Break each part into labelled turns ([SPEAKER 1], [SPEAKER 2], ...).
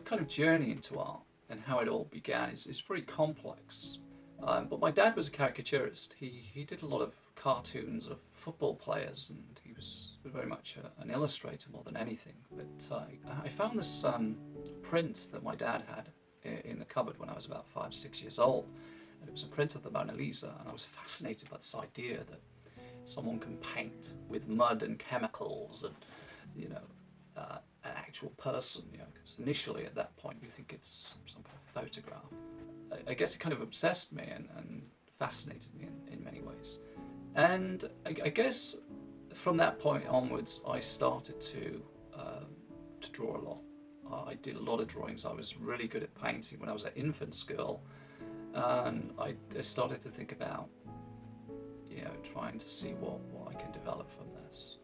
[SPEAKER 1] kind of journey into art and how it all began is very complex. But my dad was a caricaturist. He did a lot of cartoons of football players, and he was very much an illustrator more than anything. But I found this print that my dad had in the cupboard when I was about 5, 6 years old, and it was a print of the Mona Lisa, and I was fascinated by this idea that someone can paint with mud and chemicals and, you know, an actual person, you know, because initially at that point you think it's some kind of photograph. I guess it kind of obsessed me and fascinated me in many ways. And I guess from that point onwards, I started to draw a lot. I did a lot of drawings. I was really good at painting when I was at infant school, and I started to think about, you know, trying to see what I can develop from this.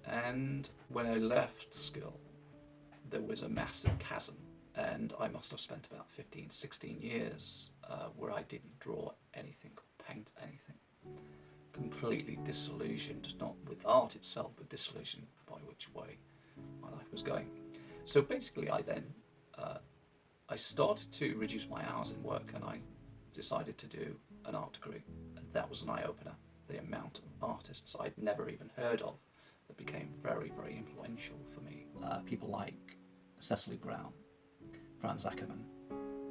[SPEAKER 1] And when I left school, there was a massive chasm, and I must have spent about 15, 16 years where I didn't draw anything or paint anything. Completely disillusioned, not with art itself, but disillusioned by which way my life was going. So basically I then I started to reduce my hours in work, and I decided to do an art degree. And that was an eye-opener. The amount of artists I'd never even heard of that became very, very influential for me. People like Cecily Brown, Franz Ackermann,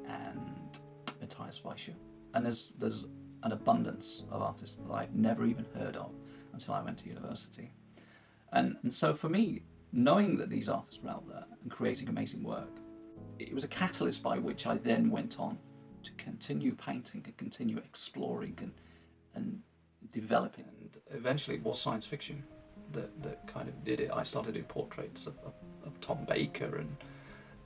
[SPEAKER 1] and Matthias Weischer. And there's an abundance of artists that I'd never even heard of until I went to university. And so for me, knowing that these artists were out there and creating amazing work, it was a catalyst by which I then went on to continue painting and continue exploring and developing. And eventually it was science fiction that kind of did it. I started doing portraits of Tom Baker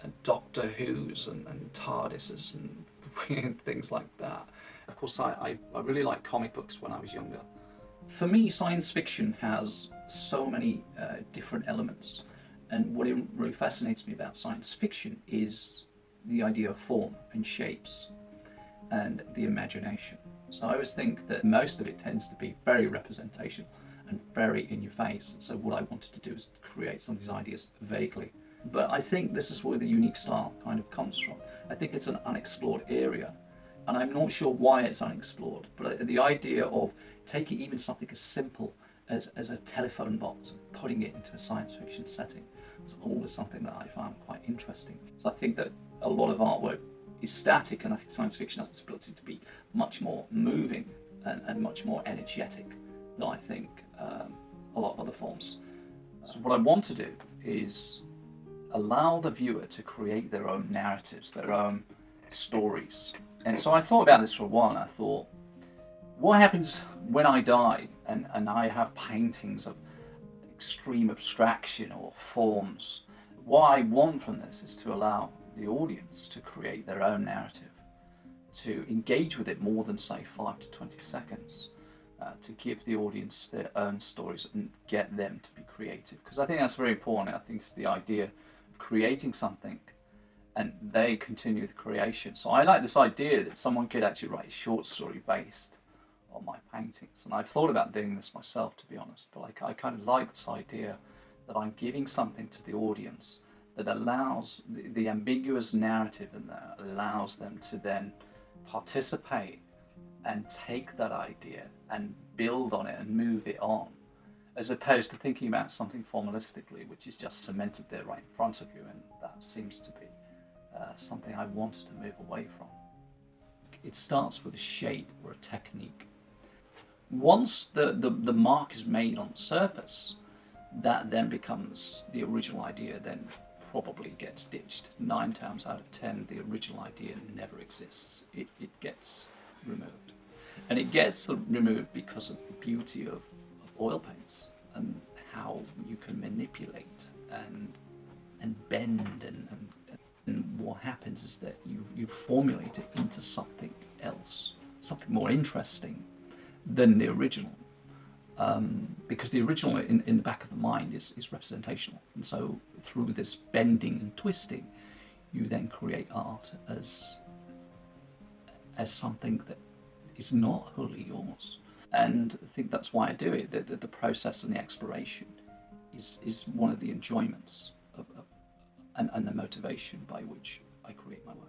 [SPEAKER 1] and Doctor Who's and TARDISes and weird things like that. Of course, I really liked comic books when I was younger. For me, science fiction has so many different elements, and what really fascinates me about science fiction is the idea of form and shapes and the imagination. So I always think that most of it tends to be very representational and very in your face. So what I wanted to do is create some of these ideas vaguely. But I think this is where the unique style kind of comes from. I think it's an unexplored area, and I'm not sure why it's unexplored, but the idea of taking even something as simple as a telephone box and putting it into a science fiction setting was always something that I found quite interesting. So I think that a lot of artwork is static, and I think science fiction has this ability to be much more moving and much more energetic than I think a lot of other forms. So what I want to do is allow the viewer to create their own narratives, their own stories. And so I thought about this for a while, and I thought, what happens when I die and I have paintings of extreme abstraction or forms? What I want from this is to allow the audience to create their own narrative, to engage with it more than, say, 5 to 20 seconds, to give the audience their own stories and get them to be creative. Because I think that's very important. I think it's the idea of creating something and they continue the creation. So I like this idea that someone could actually write a short story based on my paintings. And I've thought about doing this myself, to be honest, but I kind of like this idea that I'm giving something to the audience that allows the ambiguous narrative in there, allows them to then participate and take that idea and build on it and move it on, as opposed to thinking about something formalistically, which is just cemented there right in front of you. And that seems to be something I wanted to move away from. It starts with a shape or a technique. Once the mark is made on the surface, that then becomes the original idea, then probably gets ditched. 9 times out of 10, the original idea never exists. It gets removed. And it gets removed because of the beauty of oil paints and how you can manipulate and bend and what happens is that you formulate it into something else, something more interesting than the original. Because the original in the back of the mind is representational. And so through this bending and twisting, you then create art as something that is not wholly yours. And I think that's why I do it. The process and the exploration is one of the enjoyments of and the motivation by which I create my work.